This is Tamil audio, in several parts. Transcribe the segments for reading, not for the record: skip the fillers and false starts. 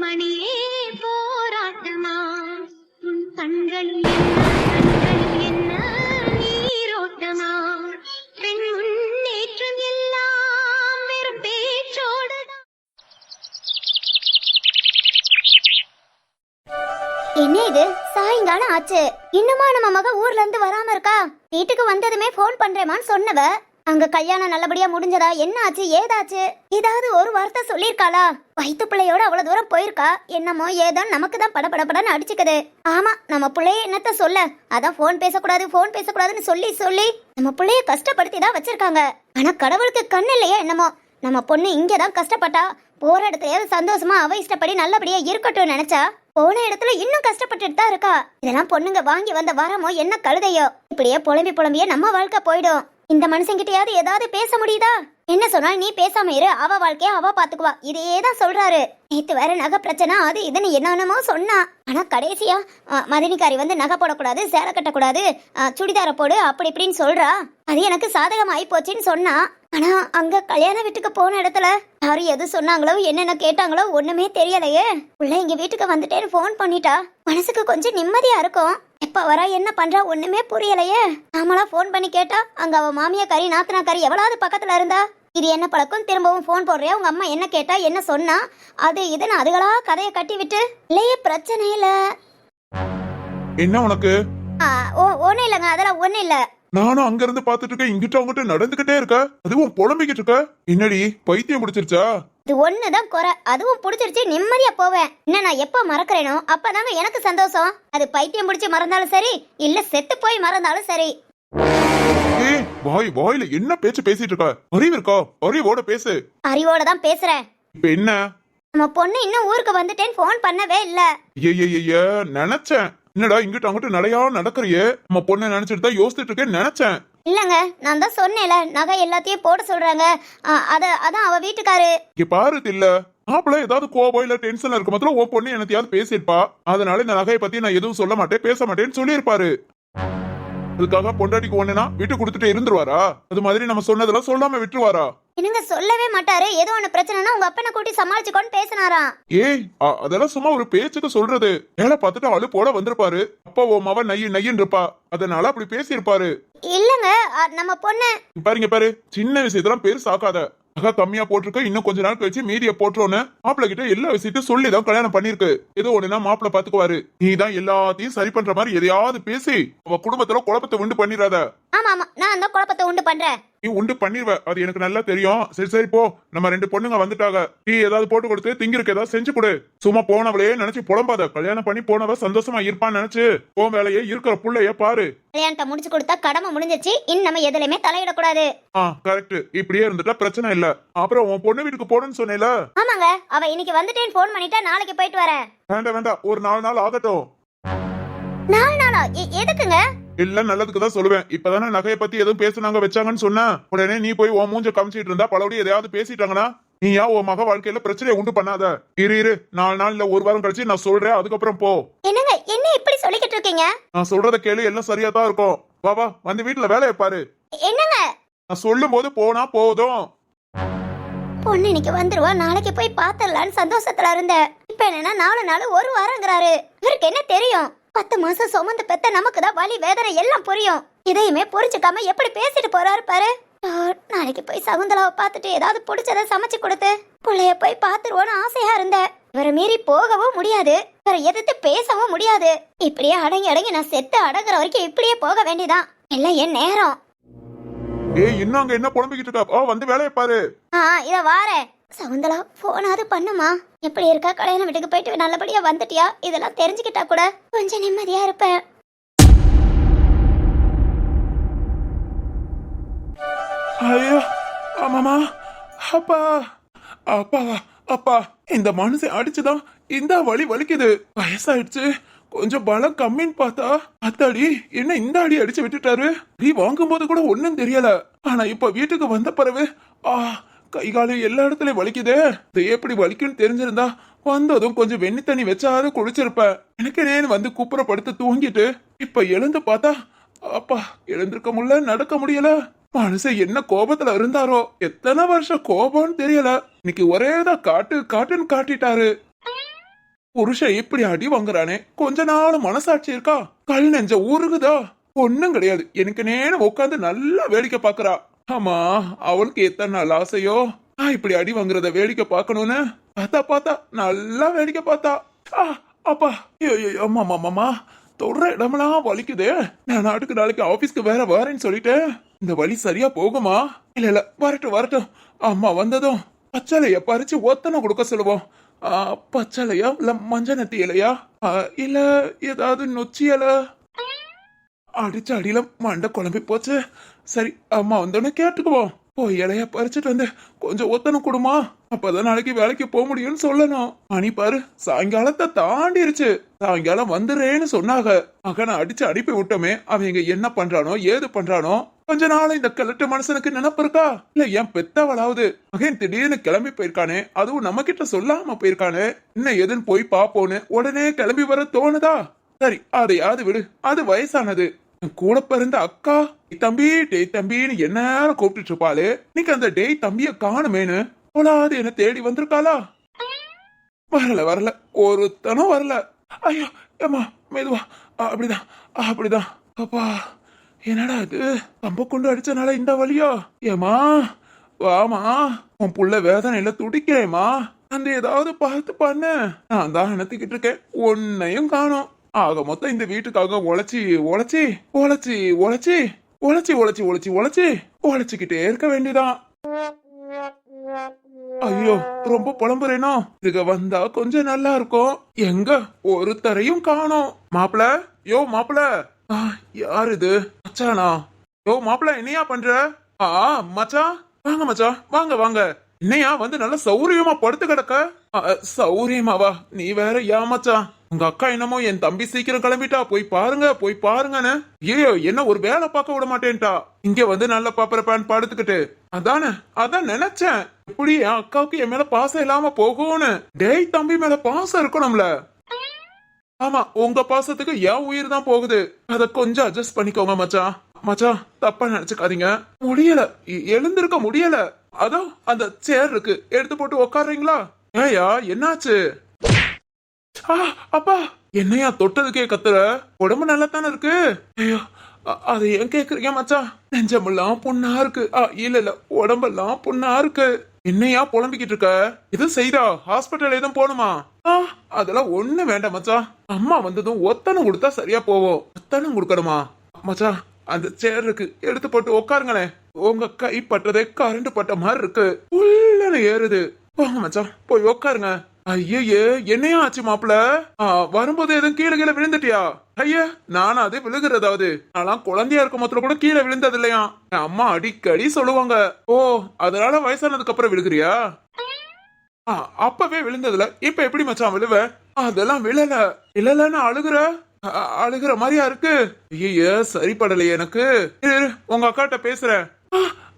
மணியே போராட்டமா உன் கண்களில் என்ன நீரோட்டமா பெண் முன்னேற்றம் எல்லாம் வெறும் பேச்சோடுதான். என்ன இது சாயங்காலம் ஆச்சு, இன்னுமா நம்ம மக ஊர்ல இருந்து வராம இருக்கா? வீட்டுக்கு வந்ததுமே போன் பண்றேமான்னு சொன்னவ, அங்க கல்யாணம் நல்லபடியா முடிஞ்சதா, என்ன ஆச்சு ஏதாச்சு ஏதாவது ஒரு வார்த்தை சொல்லிருக்காளா? வயிற்று பிள்ளையோட அவ்வளவு தூரம் போயிருக்கா, என்னமோ ஏதோ நமக்கு தான் படபடன்னு அடிச்சுக்குது. ஆமா, நம்ம பிள்ளைய என்னத்த சொல்ல, அதான் போன் பேசக்கூடாதுன்னு சொல்லி சொல்லி நம்ம பிள்ளைய கஷ்டப்படுத்தி தான் வச்சிருக்காங்க. ஆனா கடவுளுக்கு கண்ணு இல்லையா என்னமோ, நம்ம பொண்ணு இங்கதான் கஷ்டப்பட்டா, போற இடத்துலயாவது சந்தோஷமா அவ இஷ்டப்படி நல்லபடியா இருக்கட்டும் நினைச்சா போன இடத்துல இன்னும் கஷ்டப்பட்டுட்டு தான் இருக்கா. இதெல்லாம் பொண்ணுங்க வாங்கி வந்த வாரமோ என்ன கழுதையோ, இப்படியே புலம்பியே நம்ம வாழ்க்கை போயிடும். இந்த மனுஷங்கிட்டயாவது ஏதாவது பேச முடியுதா? என்ன சொன்னா நீ பேசாம இரு, அவ வாழ்க்கைய அவ பாத்துக்குவா, இதையேதான் சொல்றாரு. நேத்து வேற நகை பிரச்சனை அது இதுன்னு என்னென்னமோ சொன்னா, ஆனா கடைசியா மதினிக்காரி வந்து நகை போடக்கூடாது, சேலை கட்டக்கூடாது, சுடிதார போடு அப்படி இப்படின்னு சொல்றா. அது எனக்கு சாதகம் ஆயி போச்சுன்னு சொன்னா. ஆனா அங்க கல்யாண வீட்டுக்கு போன இடத்துல யாரு எது சொன்னாங்களோ என்னென்ன கேட்டாங்களோ ஒண்ணுமே தெரியலையே. உள்ள எங்க வீட்டுக்கு வந்துட்டேன்னு போன் பண்ணிட்டா, மனசுக்கு கொஞ்சம் நிம்மதியா இருக்கும். எப்ப வரா என்ன பண்றா ஒண்ணுமே புரியலையே. நாமளா போன் பண்ணி கேட்டா அங்க அவ மாமியாக்காரி நாத்தனாக்காரி எவ்வளவு பக்கத்துல இருந்தா. இது என்ன பழக்கம், திரும்பவும் போன் போடுறியா, உங்க அம்மா என்ன கேட்டா என்ன சொன்னா, அது இதுன்னு அதுகளா கதையை கட்டி விட்டு. இல்லையே பிரச்சனை இல்ல. என்ன உனக்கு? ஒண்ணு இல்லங்க, அதெல்லாம் ஒண்ணு இல்ல. நானும் அங்க இருந்து பாத்துட்டு இருக்கேன், இங்கிட்ட அவங்கிட்ட நடந்துகிட்டே இருக்க, அதுவும் புலம்பிக்கிட்டு இருக்க. என்னடி பைத்தியம் முடிச்சிருச்சா? இது ஒண்ணுதான் குறை, அதுவும் புடிச்சிருச்சு நிம்மதியா போவேன். என்ன நான் எப்ப மறக்கிறேனோ அப்பதாங்க எனக்கு சந்தோஷம். அது பைத்தியம் முடிச்சு மறந்தாலும் சரி, இல்ல செத்து போய் மறந்தாலும் சரி. வாயில என்ன பேச்சு பேசிட்டு இருக்க? அறிவு இருக்கா? அறிவோட பேசு. அறிவோட தான் பேசுறேன். இப்ப என்ன? நம்ம பொண்ணு இன்னும் ஊருக்கு வந்துட்டேன்னு போன் பண்ணவே இல்ல. நினைச்சேன், என்னடா இங்கிட்ட அங்கிட்ட நடையா நடக்கறியே, நம்ம பொண்ணு நினைச்சிட்டு தான் யோசிச்சுட்டு இருக்கேன்னு நினைச்சேன். இல்லங்க, நான் தான் சொன்னேன்ல நகை எல்லாத்தையும் போட சொல்றாங்க, அதான் அவ வீட்டுக்காரு. இங்க பாரு இல்ல, மாப்பிள்ள ஏதாவது கோபம் இல்ல டென்ஷன்ல இருக்க மாத்திரம் உன் பொண்ணு என்னத்தையாவது பேசிருப்பா, அதனால இந்த நகையை பத்தி நான் எதுவும் சொல்ல மாட்டேன் பேச மாட்டேன்னு சொல்லியிருப்பாரு. அதுக்காக பொண்டாட்டிக்கு ஒண்ணுனா வீட்டு கொடுத்துட்டு இருந்துருவாரா? அது மாதிரி நம்ம சொன்னதெல்லாம் சொல்லாம விட்டுருவாரா? என்னங்க சொல்லவே மாட்டாரு. ஏதோ ஒண்ணு பிரச்சனைனா உங்க அப்பனை கூட்டி சமாளிச்சுக்கோன்னு பேசினாரா? அதெல்லாம் சும்மா ஒரு பேச்சுக்கு சொல்றது. வேலை பார்த்துட்டு அழு போட வந்திருப்பாரு. அப்பா ஓ மவ நையின்னு இருப்பா, அதனால அப்படி பேசியிருப்பாரு. இல்லங்க, நம்ம பொண்ணு பாரு சின்ன விஷயத்தெல்லாம் பெருசாக்காத. நகை கம்மியா போட்டிருக்க, இன்னும் கொஞ்ச நாள் கழிச்சு மீதிய போட்டுறோன்னு மாப்பிள்ள கிட்ட எல்லா விஷயத்தையும் சொல்லிதான் கல்யாணம் பண்ணிருக்கு. ஏதோ ஒண்ணுனா மாப்பிள்ள பாத்துக்குவாரு. நீ தான் எல்லாத்தையும் சரி பண்ற மாதிரி எதையாவது பேசி அவ குடும்பத்துல குழப்பத்தை உண்டு பண்ணிடாத. ஆமா நான் அந்த குழப்பத்தை உண்டு பண்றேன். நீ உண்டு பண்ணிடுவ, அது எனக்கு நல்லா தெரியும். சரி போ, நம்ம 2 பொண்ணுங்க வந்துட்டாங்க. டீ ஏதாவது போட்டு கொடுத்து திங்கிருக்கு ஏதாவது செஞ்சு கொடு. சும்மா போனவளையே நினைச்சு புலம்பாத. கல்யாணம் பண்ணி போனவ சந்தோஷமா இருப்பான்னு நினைச்சு போ, வேலையே இருக்கிற புள்ளைய பாரு. கல்யாணத்தை முடிச்சு கொடுத்தா கடமை முடிஞ்சிச்சு, இன்னும் நம்ம எதுலயுமே தலையிடக்கூடாது. கரெக்ட். இப்படியே இருந்துட்டா பிரச்சனை இல்ல. அப்புறம் உன் பொண்ணு வீட்டுக்கு போறேன்னு சொன்னேல? ஆமாங்க, அவ இன்னைக்கு வந்துட்டேன்னு போன் பண்ணிட்டா நாளைக்கு போயிட்டு வரேன். வேண்டாம், ஒரு 4 நாள் ஆகட்டும். 4 நாளா? எதுக்குங்க? எல்லாம் நல்லதுக்குதான் சொல்லுவேன். இப்பதானே நகையை பத்தி எதுவும் பேசுனாங்க வச்சாங்கன்னு சொன்னா உடனே நீ போய் உன் மூஞ்ச காமிச்சிட்டு இருந்தா பலபடி எதையாவது பேசிட்டாங்கன்னா நீயா உன் மக வாழ்க்கையில பிரச்சனையை உண்டு பண்ணாத. இரு 4 நாள் இல்ல 1 வாரம் கழிச்சு நான் சொல்றேன், அதுக்கப்புறம் போ. என்னங்க என்ன இப்படி சொல்லிக்கிட்டு இருக்கீங்க? நான் சொல்றத கேளு, எல்லாம் சரியா தான் இருக்கும். வா வந்து வீட்டுல வேலையை பாரு. என்னங்க? நான் சொல்லும் போது போனா போதும். பொண்ணு இன்னைக்கு வந்துருவா, நாளைக்கு போய் பாத்துடலான்னு சந்தோஷத்துல இருந்த. இப்ப என்னன்னா 4 நாள் 1 வாரங்கிறாரு. இவருக்கு என்ன தெரியும்? 10 மாசம் சுமந்து பெத்த நமக்கு தான் வலி வேதனை எல்லாம் புரியும். இதையுமே புரிஞ்சுக்காம எப்படி பேசிட்டு போறாரு பாரு. நாளைக்கு போய் சகுந்தலாவை பார்த்துட்டு ஏதாவது பிடிச்சத சமைச்சு கொடுத்து பிள்ளைய போய் பாத்துருவோன்னு ஆசையா இருந்த. இவரை மீறி போகவும் முடியாது, இவரை எதிர்த்து பேசவும் முடியாது. இப்படியே அடங்கி நான் செத்து அடங்குற வரைக்கும் இப்படியே போக வேண்டியதான். எல்லாம் என் நேரம். இன்னும் அங்க என்ன புலம்பிக்கிட்டு இருக்கா? வந்து வேலையை பாரு. இத வாரேன். சகுந்தலா போனாது பண்ணுமா? எப்படி இருக்கா? கல்யாண வீட்டுக்கு போயிட்டு நல்லபடியா வந்துட்டியா? இதெல்லாம் தெரிஞ்சுக்கிட்டா கூட கொஞ்சம் நிம்மதியா இருப்பேன். ஐயோ ஆமாமா, அப்பா இந்த மனுஷன் அடிச்சுதான் இந்த வலி வலிக்குது. வயசாயிடுச்சு, கொஞ்சம் பலம் கம்மின்னு பார்த்தா அத்தாடி என்ன இந்த அடி அடிச்சு விட்டுட்டாரு. நீ வாங்கும் போது கூட ஒன்னும் தெரியல, ஆனா இப்ப வீட்டுக்கு வந்த பிறகு கை காலு எல்லா இடத்துலயும் வலிக்குதே. இது எப்படி வலிக்குன்னு தெரிஞ்சிருந்தா வந்ததும் கொஞ்சம் வெண்ணி தண்ணி வச்சாவது குளிச்சிருப்பேன். எனக்கு நேன்னு வந்து குப்புற படுத்து தூங்கிட்டு இப்ப எழுந்து பார்த்தா அப்பா எழுந்திருக்க முடியல, நடக்க முடியல. மனுஷன் என்ன கோபத்துல இருந்தாரோ, எத்தனை வருஷம் கோபம்னு தெரியல. இன்னைக்கு ஒரேதான் காட்டுன்னு காட்டிட்டாரு. புருஷன் இப்படி அடி வாங்குறானே கொஞ்ச நாள் மனசாட்சி இருக்கா? கல் நெஞ்ச உருகுதா? ஒண்ணும் கிடையாது. எனக்கு நேரம் உட்காந்து நல்லா வேடிக்கை பாக்குறா. ஆமா, அவளுக்கு எத்தனை நாள் ஆசையோ இப்படி அடி வாங்குறத வேடிக்கை பார்க்கணும்னு. பார்த்தா நல்லா வேடிக்கை பார்த்தா. அப்பா, அம்மா மாமா தொடுற இடமெல்லாம் வலிக்குதே. நான் நாளைக்கு ஆபீஸ்க்கு வேற வரேன்னு சொல்லிட்டேன். இந்த வலி சரியா போகுமா? இல்ல வரட்டும். அம்மா வந்ததும் பச்சளைய பறிச்சு ஒத்தனை கொடுக்க சொல்லுவோம். பச்சளையா இல்ல மஞ்சள் நத்தி இலையா இல்ல ஏதாவது நொச்சி இலை? அடிச்ச அடியில மண்டை குழம்பி போச்சு. சரி, அம்மா வந்தோன்னு கேட்டுக்குவோம். போய் இலைய பறிச்சுட்டு வந்து கொஞ்சம் ஒத்தனை கொடுமா, அப்பதான் நாளைக்கு வேலைக்கு போக முடியும்னு சொல்லணும். மணி பாரு, சாயங்காலத்தை தாண்டிருச்சு. சாயங்காலம் வந்துடுறேன்னு சொன்னாங்க. மகனை அடிச்சு அனுப்பி விட்டோமே, அவங்க என்ன பண்றானோ ஏது பண்றானோ. கொஞ்ச நாள் இந்த கிழட்டு மனுஷனுக்கு நினைப்பு இருக்கா? இல்ல என் பெத்தவளாவது மகன் திடீர்னு கிளம்பி போயிருக்கானே, அதுவும் நம்ம கிட்ட சொல்லாம போயிருக்கானே, இன்னும் எதுன்னு போய் பாப்போன்னு உடனே கிளம்பி வர தோணுதா? சரி, அதையாவது விடு, அது வயசானது. கூட பிறந்த அக்கா டேய் தம்பின்னு என்ன கூப்பிட்டு இருப்பாளு. இன்னைக்கு அந்த டேய் தம்பிய காணுமேனு போலாது என்ன தேடி வந்திருக்காளா? வரல ஒருத்தனும் வரல. ஐயோ ஏமா மெதுவா, அப்படிதான். அப்பா, என்னடா இது, கம்ப கொண்டு அடிச்சனால இந்த வழியா? ஏமா வாமா, உன் புள்ள வேதனையில துடிக்கிறேமா, அந்த ஏதாவது பார்த்து பண்ண. நான் தான் நினைத்துக்கிட்டு இருக்கேன், உன்னையும் காணோம். ஆக மொத்தம் இந்த வீட்டுக்காக உழைச்சிக்கிட்டே இருக்க வேண்டியதான். ஐயோ, ரொம்ப புலம்புறேனோ? இதுக வந்தா கொஞ்சம் நல்லா இருக்கும். எங்க ஒருத்தரையும் காணோம். மாப்பிள யாரு இது? மச்சானா? மாப்பிள என்னையா பண்ற? மச்சான் வாங்க மச்சான், வாங்க. என்னையா வந்து நல்லா சௌரியமா படுத்து கிடக்க? சௌரியமாவா? நீ வேற மச்சான், உங்க அக்கா என்னமோ என் தம்பி சீக்கிரம் கிளம்பிட்டா, போய் பாருங்கன்னு. ஐயோ, என்ன ஒரு வேலை பார்க்க விட மாட்டேன்ட்டா. இங்க வந்து நல்ல பாப்பரப்பான்னு படுத்துக்கிட்டு. அதான் நினைச்சேன், எப்படி என் அக்காவுக்கு என் மேல பாசம் இல்லாம போகும்னு. டேய் தம்பி மேல பாசம் இருக்கணும்ல. ஆமா, உங்க பாசத்துக்கு என் உயிர் தான் போகுது. அத கொஞ்சம் அட்ஜஸ்ட் பண்ணிக்கோங்க மச்சான், தப்பா நினைச்சுக்காதீங்க. முடியல, எழுந்திருக்க முடியல. அதோ அந்த சேர் இருக்கு, எடுத்து போட்டு உக்காடுறீங்களா? ஏயா என்னாச்சு? அப்பா, என்னையா தொட்டதுக்கே கத்துற? உடம்பு நல்லா தானே இருக்கு? ஐயோ, அது ஏன் கேக்குறீங்க மச்சான்? நெஞ்சமெல்லாம் புண்ணா இருக்கு. இல்ல உடம்பெல்லாம் புண்ணா இருக்கு. என்னையா புலம்பிக்கிட்டு இருக்க? இது செய்தா ஹாஸ்பிட்டல் எதுவும் போகணுமா? அதெல்லாம் ஒண்ணு வேண்டாம் மச்சான். அம்மா வந்ததும் ஒத்தனை கொடுத்தா சரியா போவோம். ஒத்தனை கொடுக்கணுமா? மச்சான், அந்த சேர் இருக்கு, எடுத்து போட்டு உட்காருங்களேன். உங்க கை பட்டதே கரண்ட் பட்ட மாதிரி இருக்கு. உள்ளன ஏறுது. போங்க மச்சான், போய் உட்காருங்க. ஐயே, என்னையா ஆச்சு மாப்பிள? வரும்போது எதுவும் கீழே விழுந்துட்டியா? ஐயா, நானும் அது விழுகிறதாவது. நான் குழந்தையா இருக்கும் மொத்தம் கூட கீழே விழுந்தது இல்லையா? அம்மா அடிக்கடி சொல்லுவாங்க. ஓ, அதனால வயசானதுக்கு அப்புறம் விழுகிறியா? அப்பவே விழுந்ததுல இப்ப எப்படி மச்சான் விழுவ? அதெல்லாம் விழலன்னு அழுகுற மாதிரியா இருக்கு. ஐய, சரிப்படலையே எனக்கு. உங்க அக்காட்ட பேசுறேன்.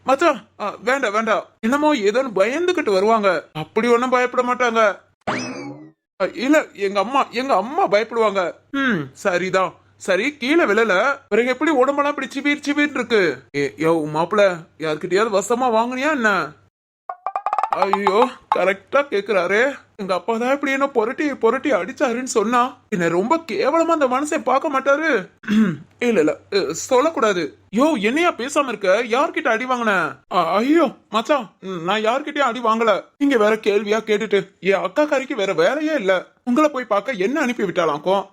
மச்சான், வேண்டாம். என்னமோ ஏதோன்னு பயந்துகிட்டு வருவாங்க. அப்படி ஒண்ணும் பயப்பட மாட்டாங்க. இல்ல, எங்க அம்மா பயப்படுவாங்க. சரிதான். சரி, கீழே விழல, பிறகு எப்படி உடம்பெல்லாம் இப்படி சிபீர் இருக்கு? யோ மாப்பிள, யாருக்கிட்டயாவது வசமா வாங்கினியா என்ன? ஐயோ, கரெக்டா கேக்குறாரு. எங்க அப்பா தான் இப்படி என்ன பொரட்டி அடிச்சாருன்னு சொன்னா என்ன ரொம்ப கேவலமா அந்த மனுஷன் பார்க்க மாட்டாரு. இல்ல சொல்லக்கூடாது. யோ, என்னையா பேசாம இருக்க? யார்கிட்ட அடி வாங்கின? ஐயோ மச்சான், நான் யார்கிட்டயும் அடி வாங்கல. நீங்க வேற கேள்வியா கேட்டுட்டு, என் அக்கா காரிக்கு வேற வேலையே இல்ல, உங்களை போய் பார்க்க என்ன அனுப்பி விட்டாலாக்கும்.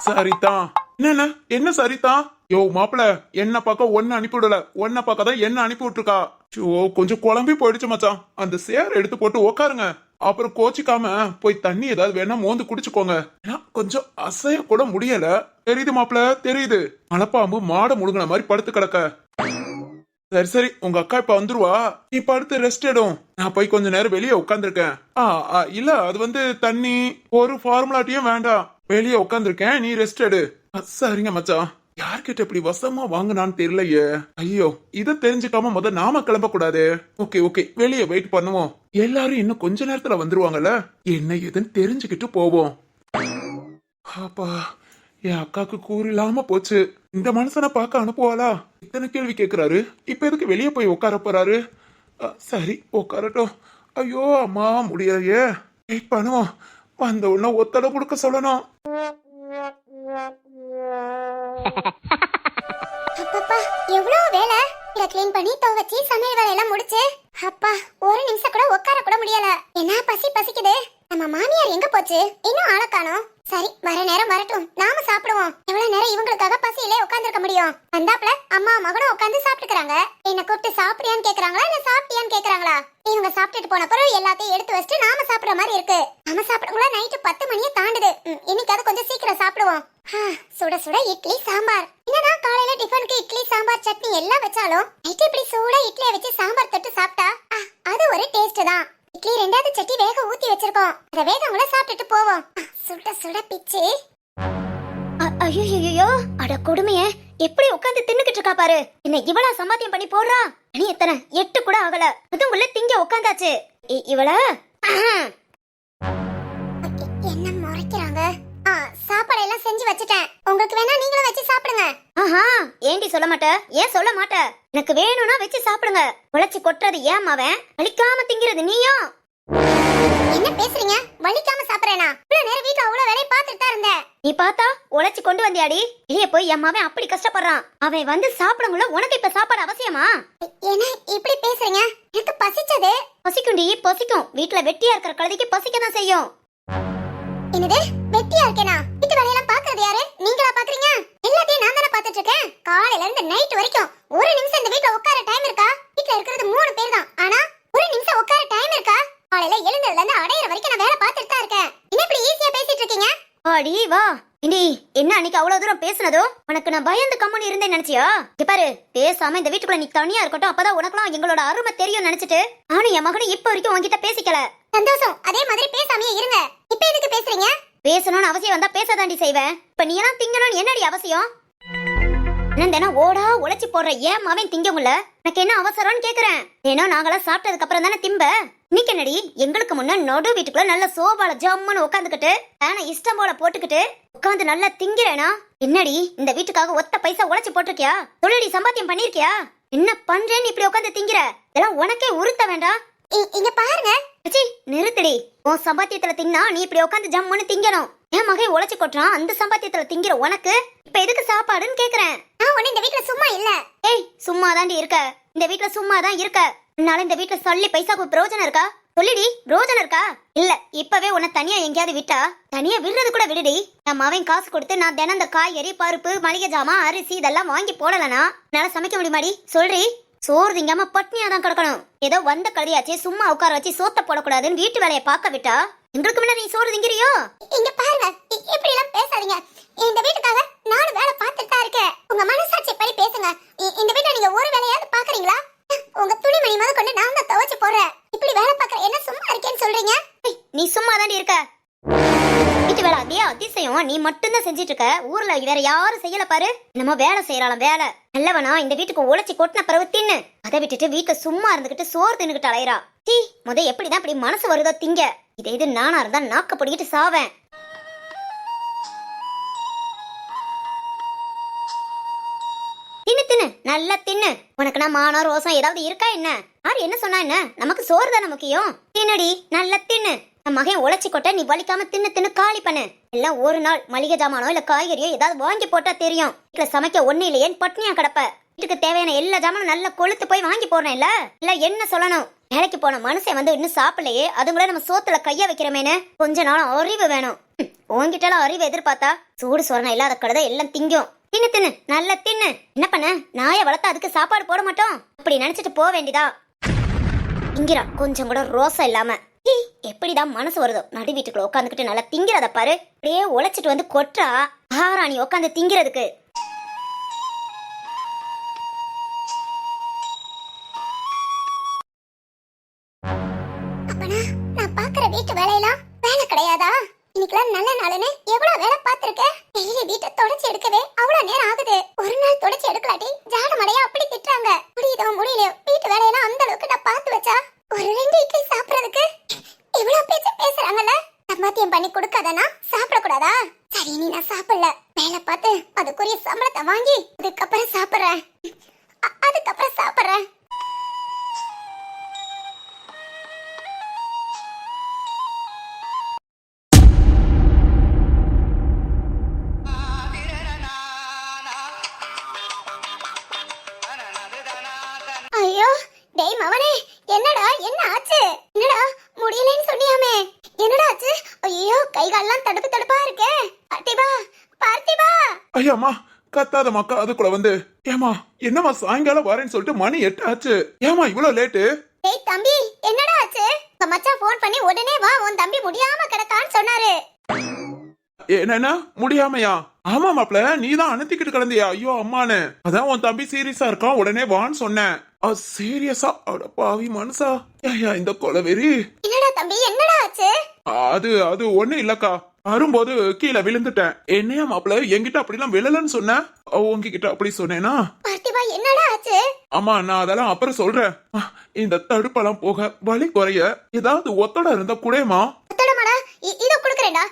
சரிதான். என்ன சரிதான்? யோ மாப்பிள, என்ன பார்க்க ஒன்னு அனுப்பிவிடல, ஒன்ன பார்க்க தான் என்ன அனுப்பி விட்டுருக்கா. கொஞ்சம் குழம்பி போயிடுச்சு மச்சான். அந்த சேர் எடுத்து போட்டு உக்காருங்க. அப்புறம் கோச்சிக்காம போய் தண்ணி ஏதாவது வேணா மோந்து குடிச்சுக்கோங்க. கொஞ்சம் அசைய கூட முடியல. தெரியுது மாப்பிள, தெரியுது. மலைப்பாம்பு மாட முழுங்கின மாதிரி படுத்து கிடக்க. சரி, உங்க அக்கா இப்ப வந்துருவா. நீ படுத்து ரெஸ்ட் எடும். நான் போய் கொஞ்ச நேரம் வெளியே உட்காந்துருக்கேன். இல்ல, அது வந்து தண்ணி ஒரு ஃபார்முலாட்டியும் வேண்டாம். வெளியே உட்காந்துருக்கேன், நீ ரெஸ்ட் எடு. சரிங்க மச்சான். யார்கிட்ட இப்படி வசமா வாங்கினான்னு தெரியலையே. ஐயோ, இத தெரிஞ்சுக்காம நாம கிளம்ப கூடாது. ஓகே, வெளியே வெயிட் பண்ணுவோம். எல்லாரும் இன்னும் கொஞ்ச நேரத்துல வந்துருவாங்கல்ல, என்ன ஏதுன்னு தெரிஞ்சுக்கிட்டு போவோம். அப்பா, என் அக்காக்கு கூறில்லாம போச்சு. இந்த மனுஷனை பார்க்க அனுப்புவாளா? இத்தனை கேள்வி கேக்குறாரு. இப்ப எதுக்கு வெளியே போய் உட்கார போறாரு? சரி, உட்காரட்டும். ஐயோ அம்மா, முடியலையே. வெயிட் பண்ணுவோம். வந்த உடனே ஒத்தடை கொடுக்க சொல்லணும். அப்பப்பா எவ்வளவு வேலை. இத க்ளீன் பண்ணி துவைச்சி சமையல் வேலையெல்லாம் முடிச்சு அப்பா ஒரு நிமிஷம் கூட உட்கார கூட முடியல. என்ன பசிக்குது. நம்ம மாமியார் எங்க போச்சு? இன்னும் ஆள காணோம். சரி வர நேரம் வரட்டும், நாம சாப்பிடுவோம். எவ்வளவு நேரம் இவங்களுக்காக பசியிலே உட்கார்ந்திருக்க முடியும்? அந்தாப்ல அம்மா மகனும் உட்கார்ந்து சாப்பிட்டுக்கறாங்க. என்ன கூப்பிட்டு சாப்பிடியான்னு கேக்குறாங்களா இல்ல சாப்பிட்டியான்னு கேக்குறாங்களா? இவங்க சாப்பிட்டுட்டு போன பிறகு எல்லாத்தையும் எடுத்து வச்சுட்டு நாம சாப்பிடுற மாதிரி இருக்கு. நாம சாப்பிடுங்களா நைட்டு 10 மணியை தாண்டுது. இன்னைக்கு அது கொஞ்சம் சீக்கிரம் சாப்பிடுவோம். சுட சுட இட்லி சாம்பார். என்னதான் காலையில டிஃபனுக்கு இட்லி சாம்பார் சட்னி எல்லாம் வச்சாலும் நைட்டு இப்படி சூடா இட்லியை வச்சு சாம்பார் தொட்டு சாப்பிட்டா அது ஒரு டேஸ்ட் தான். இட்லி 2வது சட்டி வேக ஊத்தி வச்சிருக்கோம். அத வேகம் கூட சாப்பிட்டுட்டு போவோம். சுட சுட பிச்சு. ஐயோ அட கொடுமையே, எப்படி உட்கார்ந்து தின்னுக்கிட்டு இருக்கா பாரு. என்ன இவளா சம்பாத்தியம் பண்ணி போடுறா? நீ எத்தனை 8 கூட ஆகல, அதுக்குள்ள திங்க உட்கார்ந்தாச்சு. இவள என்ன முறைக்கிறாங்க? சாப்பாடு எல்லாம் செஞ்சு வச்சிட்டேன். உங்களுக்கு வேணா நீங்களும் வச்சு சாப்பிடுங்க. ஏண்டி சொல்ல மாட்ட? ஏன் சொல்ல மாட்ட? எனக்கு வேணும்னா வச்சு சாப்பிடுங்க. உழைச்சு கொட்டுறது ஏன் அவன் வலிக்காம திங்கிறது நீயும்? என்ன பேசுறீங்க? வலிக்காம சாப்பிடுறேனா? இவ்வளவு நேரம் வீட்டுல அவ்வளவு வேலையை பார்த்துட்டு தான் இருந்தேன். நீ பார்த்தா உழைச்சு கொண்டு வந்தியாடி. வெளியே போய் என் அவன் அப்படி கஷ்டப்படுறான். அவன் வந்து சாப்பிடுங்கள உனக்கு இப்ப சாப்பாடு அவசியமா? என்ன இப்படி பேசுறீங்க? எனக்கு பசிச்சது. பசிக்கும்டி பசிக்கும். வீட்டுல வெட்டியா இருக்கிற கழுதைக்கு பசிக்கதான் செய்யும். என்னது வெட்டியா இருக்கேனா? வீட்டு வேலையெல்லாம் பாக்குறது யாரு? நீங்களா பாக்குறீங்க? எல்லாத்தையும் நான் தானே பாத்துட்டு இருக்கேன். காலையில இருந்து நைட் வரைக்கும் ஒரு நிமிஷம் இந்த வீட்ல உட்கார டைம் இருக்கா? வீட்ல இருக்கிறது 3 பேர் தான். ஆனா ஒரு நிமிஷம் உட்கார டைம் இருக்கா? காலையில எழுந்ததுல இருந்து அடையிற வரைக்கும் நான் வேலை பார்த்துட்டு தான் இருக்கேன். என்ன இப்படி ஈஸியா பேசிட்டு இருக்கீங்க? ஆடி வா. இண்டி என்ன அன்னைக்கு அவ்வளவு தூரம் பேசுனதோ உனக்கு நான் பயந்து கம்மனு இருந்தேன் நினைச்சியா? பாரு பேசாம இந்த வீட்டுக்குள்ள நீ தனியா இருக்கட்டும், அப்பதான் உனக்குலாம் எங்களோட அருமை தெரியும் நினைச்சிட்டு நானும் என் மகனும் இப்ப வரைக்கும் உன்கிட்ட பேசிக்கல. சந்தோஷம். அதே மாதிரி பேசாமையே இருங்க. இப்ப எதுக்கு பேசுறீங்க? பேசணும்னு அவசியம் வந்தா பேசதாண்டி செய்வேன். இப்ப நீ எல்லாம் திங்கணும்னு என்னடி அவசியம்? தினம் ஓடா உழைச்சி போடுற ஏன் அவன் திங்கமுல்ல? எனக்கு என்ன அவசரம்னு கேக்குறேன். ஏன்னா நாங்களாம் சாப்பிட்டதுக்கு அப்புறம் தானே திம்ப. இன்னைக்கு என்னடி எங்களுக்கு முன்ன நடு வீட்டுக்குள்ள நல்ல சோபால ஜம்முன்னு உட்காந்துக்கிட்டு ஆனா இஷ்டம் போல போட்டுக்கிட்டு உட்காந்து நல்லா திங்கிறேனா? என்னடி இந்த வீட்டுக்காக ஒத்த பைசா உழைச்சி போட்டிருக்கியா? தொழிலடி சம்பாத்தியம் பண்ணிருக்கியா? என்ன பண்றேன்னு இப்படி உட்காந்து திங்கிற? இதெல்லாம் உனக்கே உறுத்த வேண்டாம். இங்க பாருங்க நிறுத்தடி. உன் சம்பாத்தியத்துல தின்னா நீ இப்படி உட்காந்து ஜம்முன்னு திங்கணும். என் மகன் உழைச்சு கொட்டுறான், அந்த சம்பாத்தியத்துல திங்கிற உனக்கு இப்ப எதுக்கு சாப்பாடுன்னு கேக்குறேன். நான் உன்ன இந்த வீட்டுல சும்மா இல்ல. ஏய் சும்மா தாண்டி இருக்க. இந்த வீட்டுல சும்மா தான் இருக்க. உன்னால இந்த வீட்டுல சொல்லி பைசாக்கு பிரயோஜனம் இருக்கா? சொல்லிடி பிரயோஜனம் இருக்கா? இல்ல இப்பவே உன்னை தனியா எங்கேயாவது விட்டா தனியா விடுறது கூட விடுடி. என் மவன் காசு கொடுத்து நான் தினம் இந்த காய்கறி பருப்பு மளிகை ஜாமான் அரிசி இதெல்லாம் வாங்கி போடலனா என்னால சமைக்க முடியுமாடி? சொல்றி. சோறு திங்காம பட்னியா தான் கிடக்கணும். ஏதோ வந்த கழுதியாச்சு சும்மா உட்கார வச்சு சோத்த போடக்கூடாதுன்னு வீட்டு வேலையை பார்க்க விட்டா எங்களுக்கு முன்ன நீ சோறு திங்கிறியோ? இங்க பாருங்க இப்படி எல்லாம் பேசாதீங்க. இந்த வீட்டுக்காக நானும் வேலை பார்த்துட்டு தான் இருக்கேன். உங்க மனசாட்சி படி பேசுங்க. இந்த வீட்டை நீங்க ஒரு வேலையாவது பாக்குறீங்களா? உங்க துணிமணி முத கொண்டு நான் தான் துவைச்சு போடுறேன். இப்படி வேலை பாக்குற என்ன சும்மா இருக்கேன்னு சொல்றீங்க? நீ சும்மா தாண்டி இருக்க. வீட்டு வேலை அதே அதிசயம் நீ மட்டும்தான் செஞ்சிட்டு இருக்க. ஊர்ல வேற யாரும் செய்யல பாரு. நம்ம வேலை செய்யறாளாம் வேலை. நல்லவனா இந்த வீட்டுக்கு உழைச்சி கொட்டின பிறகு தின்னு. அதை விட்டுட்டு வீட்டுல சும்மா இருந்துகிட்டு சோறு தின்னுகிட்டு அலையறா. டீ முத எப்படிதான் இப்படி மனசு வருதோ திங்க. இது நானா இருந்தா நாக்க பொடிக்கிட்டு சாவேன். தின்னு தின்னு நல்லா தின்னு. உனக்கு நான் மானம் ரோசம் ஏதாவது இருக்கா என்ன? யாரு என்ன சொன்னா என்ன? நமக்கு சோறு தானே முக்கியம். தின்னடி நல்லா தின்னு. என் மகன் உழைச்சி கொட்ட நீ வலிக்காம தின்னு தின்னு காலி பண்ணு. எல்லாம் ஒரு நாள் மளிகை ஜாமானோ இல்ல காய்கறியோ ஏதாவது வாங்கி போட்டா தெரியும். வீட்டுல சமைக்க ஒண்ணு இல்லையேன்னு பட்னியா கிடப்ப. வீட்டுக்கு தேவையான எல்லா ஜாமானும் நல்லா கொளுத்து போய் வாங்கி போடுறேன் இல்ல. இல்ல என்ன சொல்லணும்? வேலைக்கு போன மனுஷன் வந்து இன்னும் சாப்பிடலையே, அதுங்கள நம்ம சோத்துல கைய வைக்கிறமேனு கொஞ்ச நாளும் அறிவு வேணும். உன்கிட்ட அறிவு எதிர்பார்த்தா சூடு சொரணம் இல்லாத கழுதை எல்லாம் திங்கும். தின்னு தின்னு நல்லா தின்னு. என்ன பண்ண? நாயை வளர்த்தா அதுக்கு சாப்பாடு போட மாட்டோம் அப்படி நினைச்சிட்டு போக வேண்டியதா? திங்கிறா கொஞ்சம் கூட ரோசம் இல்லாம. எப்படிதான் மனசு வருதோ நடு வீட்டுக்குள்ள உட்காந்துக்கிட்டு நல்லா திங்கிறத பாரு. அப்படியே உழைச்சிட்டு வந்து கொட்டா ஆராணி உட்காந்து திங்கிறதுக்கு. அப்பனா நான் பாக்குற வீட்டு வேலையெல்லாம் வேலை கிடையாதா? இன்னைக்கெல்லாம் நல்ல நாளுன்னு எவ்வளவு வேலை பார்த்திருக்க. டெய்லி வீட்டை தொடச்சி எடுக்கவே அவ்வளவு நேரம் ஆகுது. ஒரு நாள் தொடச்சி எடுக்கலாட்டி ஜாட மடையா அப்படி திட்டுறாங்க. முடியுதோ முடியலையோ வீட்டு வேலையெல்லாம் அந்த அளவுக்கு நான் பார்த்து வச்சா ஒரு 2 இட்லி சாப்பிடறதுக்கு இவ்வளவு பேச்சு பேசுறாங்கல்ல. சம்பாத்தியம் பண்ணி கொடுக்காதனா சாப்பிட கூடாதா? சரி நீ நான் சாப்பிடல, வேலை பார்த்து அதுக்குரிய சம்பளத்தை வாங்கி அதுக்கப்புறம் சாப்பிடுறேன். அதுக்கப்புறம் சாப்பிடுறேன். ஐயாமா கத்தாதம்மா அதுக்குள்ள வந்து ஏமா என்னம்மா சாயங்காலம் வரேன்னு சொல்லிட்டு மணி 8 ஆச்சு. ஏமா இவ்வளவு லேட்டு? ஏய் தம்பி, என்னடா ஆச்சு? உங்க மச்சான் ஃபோன் பண்ணி உடனே வா, உன் தம்பி முடியாம கிடக்கான்னு சொன்னாரு. என்னன்னா முடியாமையா? ஆமா மாப்ள, நீதான் அனுத்திக்கிட்டு கிடந்தியா ஐயோ அம்மானு. அதான் உன் தம்பி சீரியஸா இருக்கான், உடனே வான்னு சொன்னேன். சீரியஸா? அட பாவி மனுஷா, ஏயா இந்த கொலவெறி. என்னடா தம்பி, என்னடா ஆச்சு? அது ஒண்ணு இல்லக்கா, வரும்போது கீழே விழுந்துட்டேன். என்னையா மாப்ள என்கிட்ட அப்படிலாம் விழலன்னு சொன்ன, உங்ககிட்ட அப்படி சொன்னேனா? பார்த்திபா, என்னடா ஆச்சு? ஆமா, நான் அதெல்லாம் அப்புறம் சொல்றேன். இந்த தடுப்பெல்லாம் போக வலி குறைய ஏதாவது ஒத்தட இருந்தா கூடமா. ஒத்தடமாடா, இத குடுக்கறேன்டா.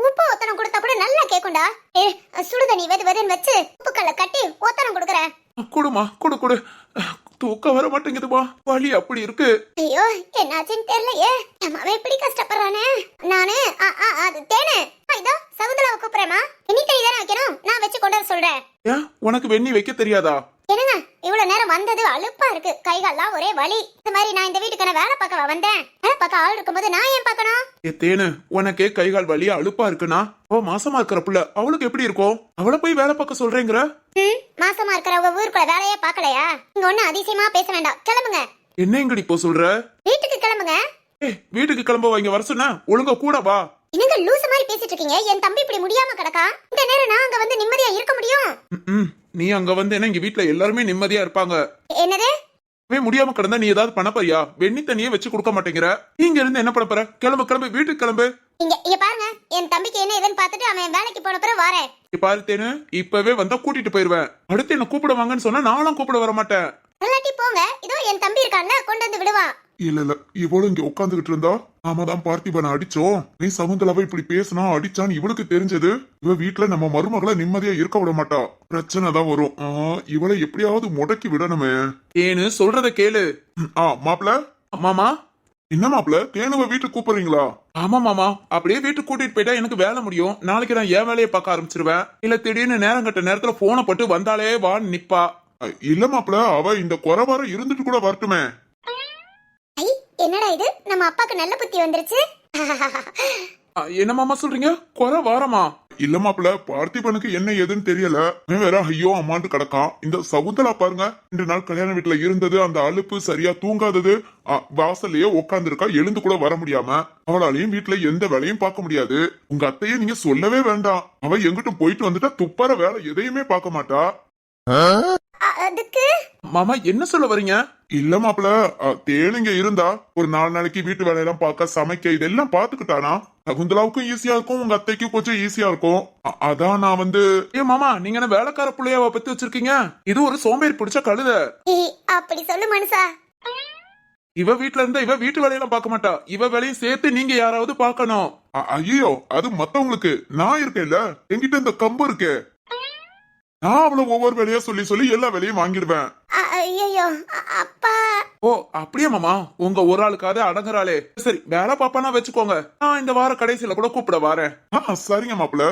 உப்பு ஒத்தடம் கொடுத்தா கூட நல்லா கேக்கும்டா. சுடுதண்ணி வெதுன்னு வச்சு உப்பு கல்ல கட்டி ஒத்தடம் குடுக்கறேன். குடுமா, குடு. தூக்கம் வர மாட்டேங்குதுமா, வலி அப்படி இருக்கு. ஐயோ, என்னாச்சுன்னு தெரியலையே. அம்மாவே இப்படி கஷ்டப்படுறானே. நானு அது தேனு இதோ சகுந்தலாவை கூப்பிடுறேமா. இனி தண்ணி தானே வைக்கணும், நான் வச்சு கொண்டு வர சொல்றேன். ஏன் உனக்கு வெண்ணி வைக்க தெரியாதா? என்னங்க இவ்வளவு நேரம் வந்தது அலுப்பா இருக்கு, கைகால்லாம் ஒரே வலி. இந்த மாதிரி நான் இந்த வீட்டுக்கான வேலை பார்க்க வந்தேன். வேலை பார்க்க ஆள் இருக்கும்போது நான் ஏன் பார்க்கணும்? தேனு, உனக்கே கைகால் வலியா அலுப்பா இருக்குன்னா மாசமா இருக்கிற புள்ள அவளுக்கு எப்படி இருக்கும்? அவளை போய் வேலை பார்க்க சொல்றேங்கிற? மாசமா இருக்கிறவங்க ஊருக்குள்ள வேலையே பார்க்கலையா? இங்க ஒண்ணு அதிசயமா பேச வேண்டாம், கிளம்புங்க. என்ன இங்கடி போ சொல்ற? வீட்டுக்கு கிளம்புங்க. வீட்டுக்கு கிளம்ப இங்க வர சொன்ன, ஒழுங்கா கூட வா. என்னங்க லூசு மாதிரி பேசிட்டு இருக்கீங்க? என் தம்பி இப்படி முடியாம கிடக்கா, இந்த நேரம் நான் அங்க வந்து நிம்மதியா இருக்க முடியும்? நீ அங்க வந்து என்ன, இங்க வீட்டுல எல்லாருமே நிம்மதியா இருப்பாங்க. என்னது? முடியாம கிடந்தா நீ ஏதாவது பண்ண போறியா? வெண்ணி தண்ணியே வச்சு கொடுக்க மாட்டேங்கிற. நீங்க இருந்து என்ன பண்ண போற? கிளம்பு வீட்டுக்கு கிளம்பு. இங்க பாருங்க, என் தம்பிக்கு என்ன ஏதுன்னு பார்த்துட்டு அவன் வேலைக்கு போன பிறகு வரேன். பாரு தேனு, இப்பவே வந்தா கூட்டிட்டு போயிருவேன். அடுத்து என்ன கூப்பிடுவாங்கன்னு சொன்னா நானும் கூப்பிட வர மாட்டேன். நல்லாட்டி போங்க, இதோ என் தம்பி இருக்கான்ல, கொண்டு வந்து விடுவான். இல்ல இவளும் இங்க உட்காந்துகிட்டு இருந்தா நாம தான் பார்த்திபனை அடிச்சோம். நீ சகுந்தலாவை இப்படி பேசினா அடிச்சான்னு இவளுக்கு தெரிஞ்சது. இவ வீட்டுல நம்ம மருமகளை நிம்மதியா இருக்க விட மாட்டா, பிரச்சனை தான் வரும். இவளை எப்படியாவது முடக்கி விடணுமே. ஏன்னு சொல்றத கேளு. மாப்பிள. மாமா. என்ன மாப்பிள, தேனுவ வீட்டுக்கு கூப்பிடுறீங்களா? ஆமா மாமா, அப்படியே வீட்டுக்கு கூட்டிட்டு போயிட்டா எனக்கு வேலை முடியும். நாளைக்கு நான் என் வேலையை பார்க்க ஆரம்பிச்சிருவேன். இல்ல திடீர்னு நேரம் கட்ட நேரத்துல போனை போட்டு வந்தாலே வான்னு நிப்பா. இல்ல மாப்பிள, அவ இந்த குறைவார இருந்துட்டு கூட வரட்டுமே. என்னடா இது, நம்ம அப்பாக்கு நல்ல புத்தி வந்துருச்சு. என்ன மாமா சொல்றீங்க? குறை வாரமா? இல்ல மாப்பிள, பார்த்திபனுக்கு என்ன ஏதுன்னு தெரியல. வேற ஐயோ அம்மான்னு கிடக்கான். இந்த சகுந்தலா பாருங்க, 2 நாள் கல்யாண வீட்டுல இருந்தது, அந்த அலுப்பு சரியா தூங்காதது, வாசல்லையே உட்கார்ந்து இருக்கா, எழுந்து கூட வர முடியாம. அவளாலையும் வீட்டுல எந்த வேலையும் பார்க்க முடியாது. உங்க அத்தையே நீங்க சொல்லவே வேண்டாம். அவ எங்கிட்டும் போயிட்டு வந்துட்டா துப்பார வேலை எதையுமே பார்க்க மாட்டா. அதுக்கு மாமா என்ன சொல்ல வரீங்க? இல்ல மாப்பிள, தேனுங்க இருந்தா ஒரு 4 நாளைக்கு வீட்டு வேலையெல்லாம் பார்க்க, சமைக்க, இதெல்லாம் பாத்துக்கிட்டானா சகுந்தலாவுக்கும் ஈஸியா இருக்கும், உங்க அத்தைக்கும் கொஞ்சம் ஈஸியா இருக்கும். அதான் நான் வந்து. மாமா, நீங்க என்ன வேலைக்கார புள்ளையாவ பத்தி வச்சிருக்கீங்க? இது ஒரு சோம்பேறி பிடிச்ச கழுத. அப்படி சொல்லு மனுஷா. இவ வீட்டுல இருந்தா இவ வீட்டு வேலையெல்லாம் பார்க்க மாட்டா, இவ வேலையும் சேர்த்து நீங்க யாராவது பார்க்கணும். ஐயோ, அது மத்தவங்களுக்கு. நான் இருக்கேன்ல, என்கிட்ட இந்த கம்பு இருக்கு. நான் அவளை ஒவ்வொரு வேலையா சொல்லி எல்லா வேலையும் வாங்கிடுவேன். ஐயோ அப்பா. ஓ அப்படியே மாமா, உங்க ஒரு ஆளுக்காவது அடங்குறாளே. சரி, வேலை பாப்பானா வச்சுக்கோங்க, நான் இந்த வார கடைசியில கூட கூப்பிட வரேன். சரிங்க மாப்பிள.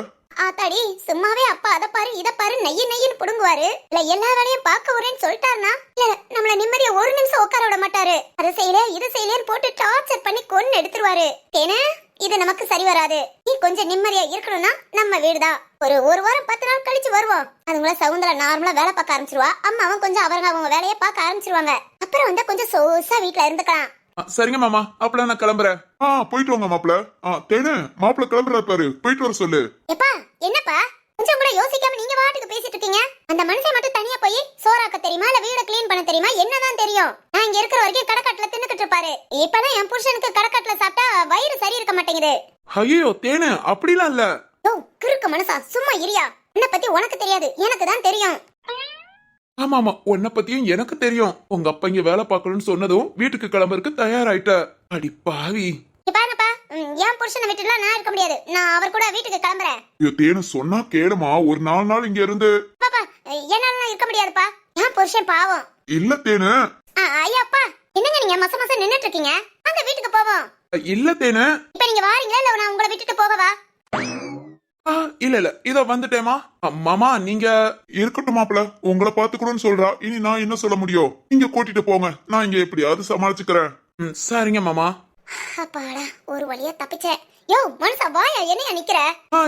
ஆத்தாடி, சும்மாவே அப்பா அத பாரு இத பாரு நெய்யின்னு புடுங்குவாரு. இல்ல எல்லா வேலையும் பார்க்க வரேன்னு சொல்லிட்டாருன்னா, இல்ல நம்மள நிம்மதியா ஒரு நிமிஷம் உட்கார விட மாட்டாரு. அதை செய்யல இது செய்யலன்னு போட்டு டார்ச்சர் பண்ணி கொன்னு எடுத்துருவாரு. ஏன்னா இது நமக்கு சரி வராது. நீ கொஞ்சம் நிம்மதியா இருக்கணும்னா நம்ம வீடுதான். ஒரு வாரம் 10 நாள் கழிச்சு வருவோம். அதுங்கள சவுந்தரா நார்மலா வேலை பார்க்க ஆரம்பிச்சிருவா. அம்மாவும் கொஞ்சம் அவங்க வேலையை பார்க்க ஆரம்பிச்சிருவாங்க. அப்புறம் வந்து கொஞ்சம் சோசா வீட்டுல இருந்துக்கலாம். சரிங்க மாமா, அப்பல நான் கிளம்புறேன். போயிட்டு வாங்க மாப்பிள. தேனு, மாப்பிள கிளம்புறா பாரு, போயிட்டு வர சொல்லு. எப்பா என்னப்பா, கொஞ்சம் கூட யோசிக்காம நீங்க வாட்டுக்கு பேசிட்டு இருக்கீங்க. அந்த மனுஷன் மட்டும் தனியா போய் சோறாக்க தெரியுமா, இல்ல வீட கிளீன் பண்ண தெரியுமா, என்னதான் தெரியும்? நான் இங்க இருக்கிற வரைக்கும் கடக்காட்டுல தின்னுக்கிட்டு இருப்பாரு. இப்பதான் என் புருஷனுக்கு கடக்காட்டுல சாப்பிட்டா வயிறு சரி இருக்க மாட்டேங்குது. ஐயோ தேனு, அப்படிலாம் இல்ல. கிறுக்கு மனசா, சும்மா இரியா. உன்னை பத்தி உனக்கு தெரியாது, எனக்கு தான் தெரியும். ஆமா, உன்னை பத்தியும் எனக்கு தெரியும். உங்க அப்பா இங்க வேலை பார்க்கணும்னு சொன்னதும் வீட்டுக்கு கிளம்புறதுக்கு தயாராயிட்ட. அடி பாவி. பாருங்கப்பா, என் புருஷனை விட்டுலாம் நான் இருக்க முடியாது. நான் அவர் கூட வீட்டுக்கு கிளம்புறேன். தேனு சொன்னா கேளுமா, ஒரு 4 நாள் இங்க இருந்து. பாப்பா, என்னால இருக்க முடியாதுப்பா. என் புருஷன் பாவம். இல்ல தேனு. ஐயாப்பா, என்னங்க நீங்க மச நின்னுட்டு இருக்கீங்க? அந்த வீட்டுக்கு போவோம். இல்ல தேனு. இப்ப நீங்க வாரீங்களா, இல்ல நான் உங்களை விட்டுட்டு போகவா? இல்ல இதோ வந்துட்டேமா. மாமா நீங்க. இருக்கட்டும் மாப்பிள, உங்களை பாத்துக்கணும்னு சொல்றா. இனி நான் என்ன சொல்ல முடியும்? நீங்க கூட்டிட்டு போங்க, நான் இங்க எப்படியாவது சமாளிச்சுக்கிறேன். சரிங்க மாமா. அப்பாடா ஒரு வழியா தப்பிச்சேன். யோ மனுஷா வாயா, என்னையா நிக்கிற?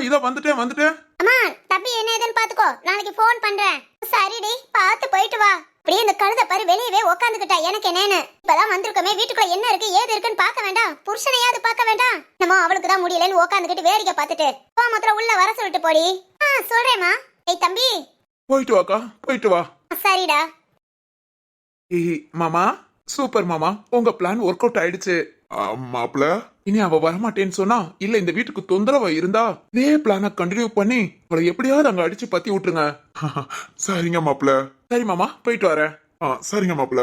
இத வந்துட்டேன். அம்மா தம்பி என்ன ஏதுன்னு பாத்துக்கோ, நாளைக்கு ஃபோன் பண்றேன். சரிடி பார்த்து போயிட்டு வா. அப்படியே இந்த கழுத பாரு வெளியவே உக்காந்துக்கிட்டா எனக்கு என்னன்னு. இப்பதான் வந்திருக்கமே, வீட்டுக்குள்ள என்ன இருக்கு ஏது இருக்குன்னு பார்க்க வேண்டாம், புருஷனையாவது பார்க்க வேண்டாம். நம்ம அவளுக்கு தான் முடியலன்னு உக்காந்துக்கிட்டு வேடிக்கை பார்த்துட்டு போ, மாத்திரம் உள்ள வர சொல்லிட்டு போடி. சொல்றேம்மா. ஏய் தம்பி போயிட்டு வாக்கா, போயிட்டு வா. சரிடா. மாமா சூப்பர் மாமா, உங்க பிளான் ஒர்க் அவுட் ஆயிடுச்சு. மாப்பிள இனி அவ வரமாட்டேன்னு சொன்னா, இல்ல இந்த வீட்டுக்கு தொந்தரவா இருந்தா இதே பிளான கண்டினியூ பண்ணி அவளை எப்படியாவது அங்க அடிச்சு பத்தி விட்டுருங்க. சரிங்க மாப்பிள. சரி மாமா, போயிட்டு வரேன். சரிங்க மாப்பிள.